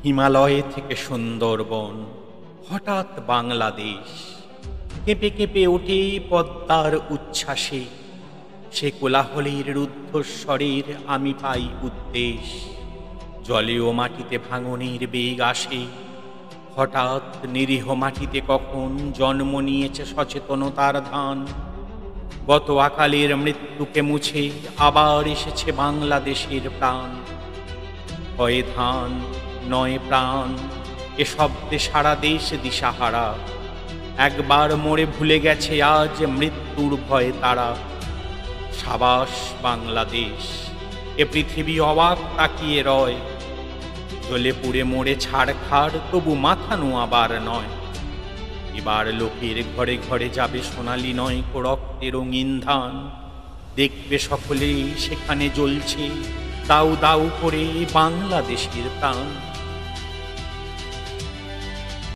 হিমালয় থেকে সুন্দরবন, হঠাৎ বাংলাদেশ কেঁপে কেঁপে ওঠে পদ্মার উচ্ছ্বাসে। সে কোলাহলের রুদ্ধস্বরের আমি পাই উদ্দেশ। জলে ও মাটিতে ভাঙনের বেগ আসে, হঠাৎ নিরীহ মাটিতে কখন জন্ম নিয়েছে সচেতনতার ধান। গত আকালের মৃত্যুকে মুছে আবার এসেছে বাংলাদেশের প্রাণ। হয় ধান নয় প্রাণ, এ শব্দে সারা দেশ দিশাহারা। একবার মোড়ে ভুলে গেছে আজ মৃত্যুর ভয়ে তারা। সাবাস বাংলাদেশ, এ পৃথিবী অবাক তাকিয়ে রয়। জ্বলে পুড়ে মোড়ে ছাড়খাড়, তবু মাথা নোয়াবার নয়। এবার লোকের ঘরে ঘরে যাবে সোনালি নয় রক্তে রঙিন ধান। দেখবে সকলে সেখানে জ্বলছে দাউ দাউ করে বাংলাদেশের প্রাণ।